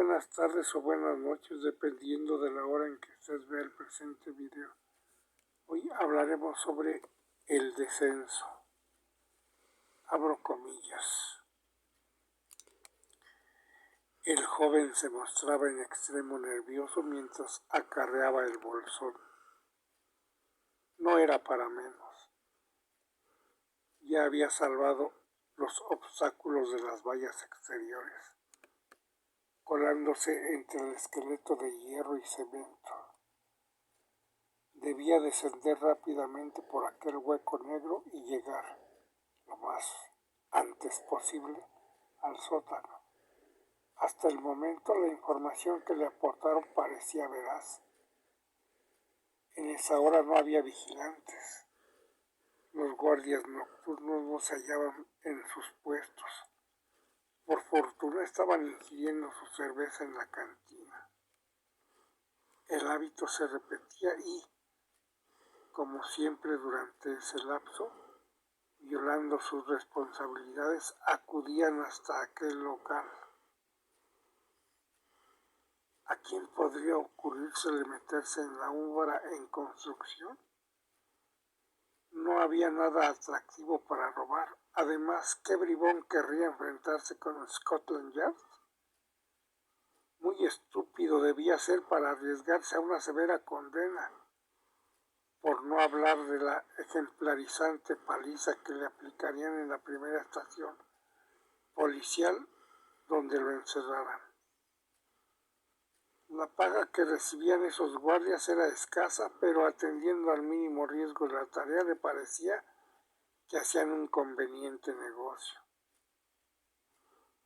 buenas tardes o buenas noches, dependiendo de la hora en que usted vea el presente video. Hoy hablaremos sobre el descenso. Abro comillas. El joven se mostraba en extremo nervioso mientras acarreaba el bolsón. No era para menos. Ya había salvado los obstáculos de las vallas exteriores, colándose entre el esqueleto de hierro y cemento. Debía descender rápidamente por aquel hueco negro y llegar, lo más antes posible, al sótano. Hasta el momento la información que le aportaron parecía veraz. En esa hora no había vigilantes. Los guardias nocturnos no se hallaban en sus puestos. Por fortuna estaban ingiriendo su cerveza en la cantina. El hábito se repetía y, como siempre durante ese lapso, violando sus responsabilidades, acudían hasta aquel local. ¿A quién podría ocurrírsele meterse en la obra en construcción? No había nada atractivo para robar. Además, ¿qué bribón querría enfrentarse con Scotland Yard? Muy estúpido debía ser para arriesgarse a una severa condena, por no hablar de la ejemplarizante paliza que le aplicarían en la primera estación policial donde lo encerraran. La paga que recibían esos guardias era escasa, pero atendiendo al mínimo riesgo de la tarea le parecía que hacían un conveniente negocio.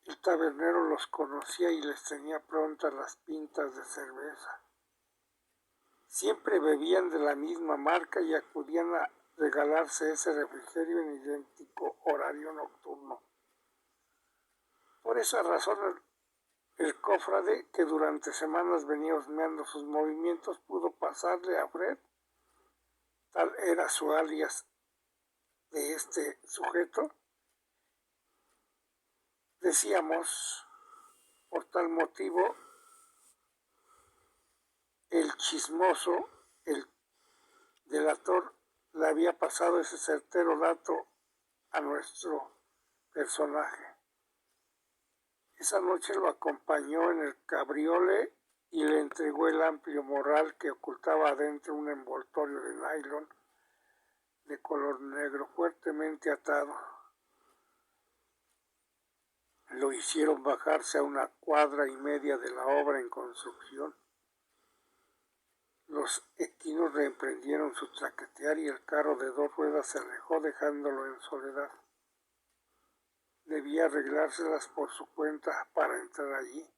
El tabernero los conocía y les tenía prontas las pintas de cerveza. Siempre bebían de la misma marca y acudían a regalarse ese refrigerio en idéntico horario nocturno. Por esa razón, el cofrade, que durante semanas venía husmeando sus movimientos, pudo pasarle a Fred. Tal era su alias de este sujeto. Decíamos, por tal motivo, el chismoso, el delator, le había pasado ese certero dato a nuestro personaje. Esa noche lo acompañó en el cabriole y le entregó el amplio morral que ocultaba adentro un envoltorio de nylon de color negro fuertemente atado. Lo hicieron bajarse a 1,5 cuadras de la obra en construcción. Los equinos reemprendieron su traquetear y el carro de 2 ruedas se alejó dejándolo en soledad. Debía arreglárselas por su cuenta para entrar allí,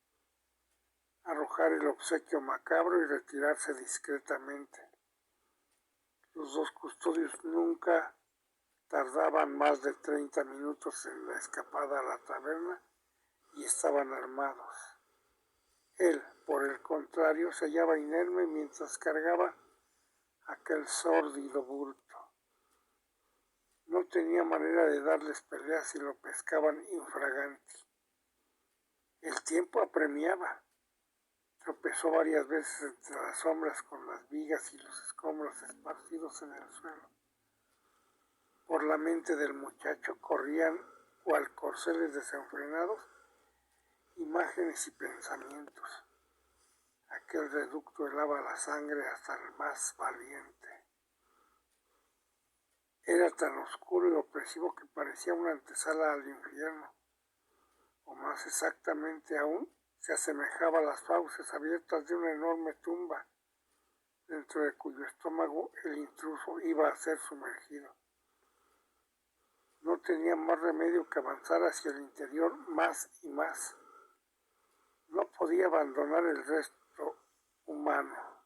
arrojar el obsequio macabro y retirarse discretamente. Los 2 custodios nunca tardaban más de 30 minutos en la escapada a la taberna y estaban armados. Él, por el contrario, se hallaba inerme mientras cargaba aquel sórdido bulto. No tenía manera de darles pelea si lo pescaban infraganti. El tiempo apremiaba. Tropezó varias veces entre las sombras con las vigas y los escombros esparcidos en el suelo. Por la mente del muchacho corrían, cual corceles desenfrenados, imágenes y pensamientos. Aquel reducto helaba la sangre hasta el más valiente. Era tan oscuro y opresivo que parecía una antesala al infierno, o más exactamente aún, se asemejaba a las fauces abiertas de una enorme tumba, dentro de cuyo estómago el intruso iba a ser sumergido. No tenía más remedio que avanzar hacia el interior más y más. No podía abandonar el resto humano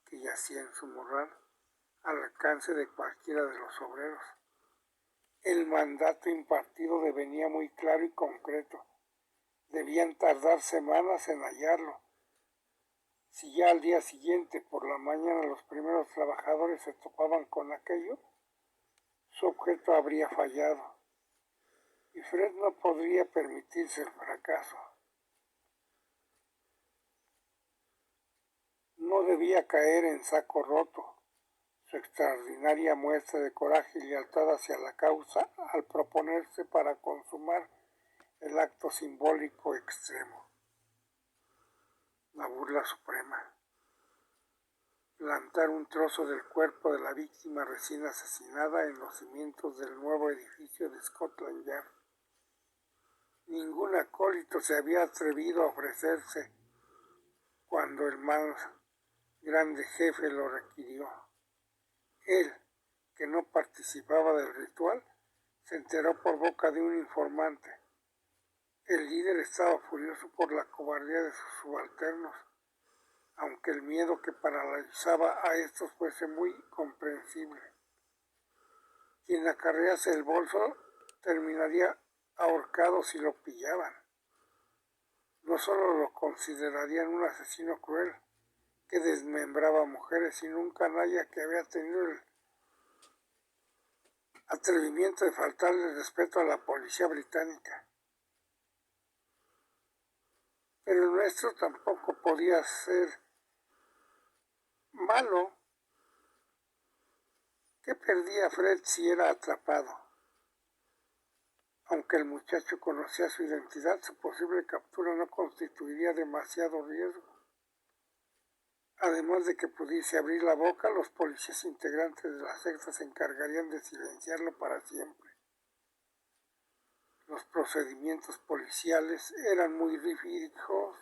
que yacía en su morral al alcance de cualquiera de los obreros. El mandato impartido devenía muy claro y concreto. Debían tardar semanas en hallarlo. Si ya al día siguiente por la mañana los primeros trabajadores se topaban con aquello, su objeto habría fallado, y Fred no podría permitirse el fracaso. debía caer en saco roto. Su extraordinaria muestra de coraje y lealtad hacia la causa al proponerse para consumar el acto simbólico extremo. La burla suprema. Plantar un trozo del cuerpo de la víctima recién asesinada en los cimientos del nuevo edificio de Scotland Yard. Ningún acólito se había atrevido a ofrecerse cuando el más grande jefe lo requirió. Él, que no participaba del ritual, se enteró por boca de un informante. El líder estaba furioso por la cobardía de sus subalternos, aunque el miedo que paralizaba a estos fuese muy comprensible. Quien acarrease el bolso terminaría ahorcado si lo pillaban. No solo lo considerarían un asesino cruel que desmembraba a mujeres, sino un canalla que había tenido el atrevimiento de faltarle respeto a la policía británica. Pero el nuestro tampoco podía ser malo. ¿Qué perdía Fred si era atrapado? Aunque el muchacho conocía su identidad, su posible captura no constituiría demasiado riesgo. Además de que pudiese abrir la boca, los policías integrantes de la secta se encargarían de silenciarlo para siempre. Los procedimientos policiales eran muy rígidos,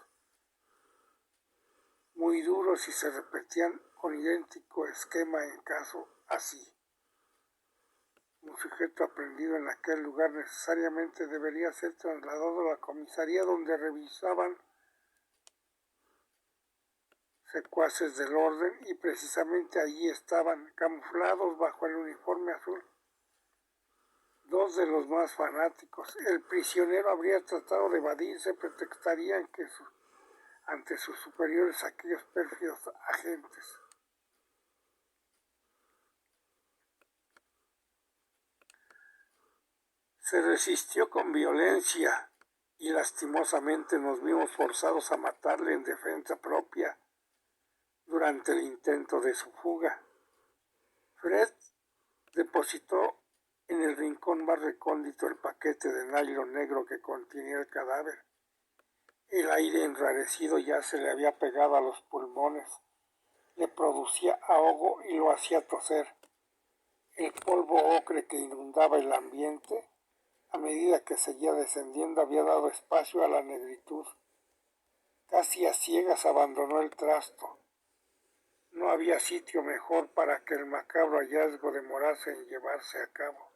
muy duros y se repetían con idéntico esquema en caso así. Un sujeto aprendido en aquel lugar necesariamente debería ser trasladado a la comisaría donde revisaban secuaces del orden y precisamente allí estaban, camuflados bajo el uniforme azul, dos de los más fanáticos. El prisionero habría tratado de evadirse, pretextarían que ante sus superiores aquellos pérfidos agentes. Se resistió con violencia y lastimosamente nos vimos forzados a matarle en defensa propia durante el intento de su fuga. Fred depositó en el rincón más recóndito el paquete de nylon negro que contenía el cadáver. El aire enrarecido ya se le había pegado a los pulmones, le producía ahogo y lo hacía toser. El polvo ocre que inundaba el ambiente, a medida que seguía descendiendo, había dado espacio a la negritud. Casi a ciegas abandonó el trasto. No había sitio mejor para que el macabro hallazgo demorase en llevarse a cabo.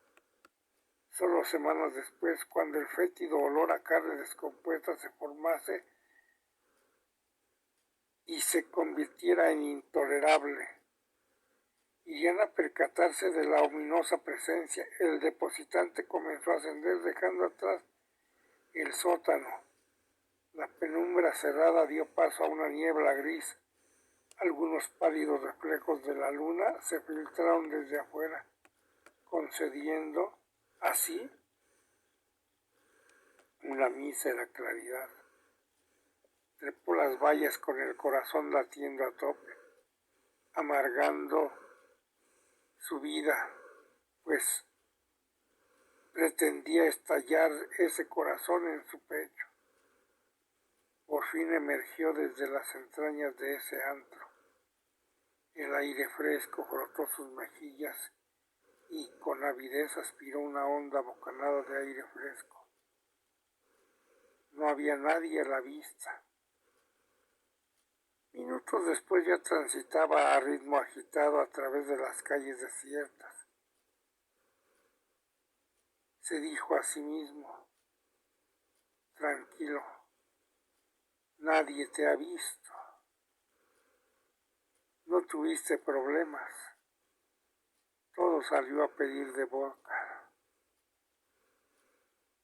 Solo semanas después, cuando el fétido olor a carne descompuesta se formase y se convirtiera en intolerable, irían a percatarse de la ominosa presencia. El depositante comenzó a ascender, dejando atrás el sótano. La penumbra cerrada dio paso a una niebla gris. Algunos pálidos reflejos de la luna se filtraron desde afuera, concediendo así una mísera claridad. Trepó las vallas con el corazón latiendo a tope, amargando su vida, pues pretendía estallar ese corazón en su pecho. Por fin emergió desde las entrañas de ese antro. El aire fresco frotó sus mejillas y con avidez aspiró una honda bocanada de aire fresco. No había nadie a la vista. Minutos después ya transitaba a ritmo agitado a través de las calles desiertas. Se dijo a sí mismo: tranquilo, nadie te ha visto. No tuviste problemas. Todo salió a pedir de boca.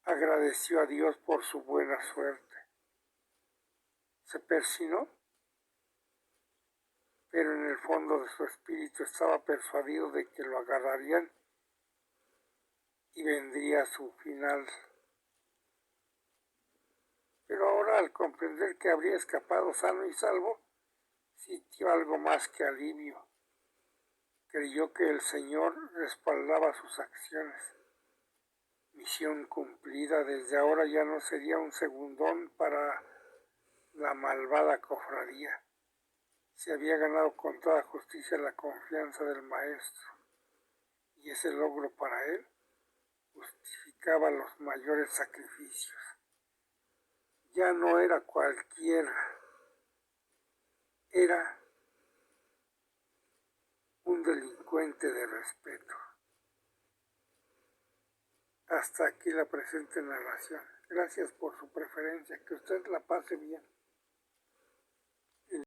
Agradeció a Dios por su buena suerte. Se persinó, pero en el fondo de su espíritu estaba persuadido de que lo agarrarían y vendría su final. Pero ahora, al comprender que habría escapado sano y salvo, sintió algo más que alivio. Creyó que el Señor respaldaba sus acciones. Misión cumplida, desde ahora ya no sería un segundón para la malvada cofradía. Se había ganado con toda justicia la confianza del Maestro, y ese logro para él justificaba los mayores sacrificios. Ya no era cualquiera, era un delincuente de respeto. Hasta aquí la presente narración. Gracias por su preferencia. Que usted la pase bien.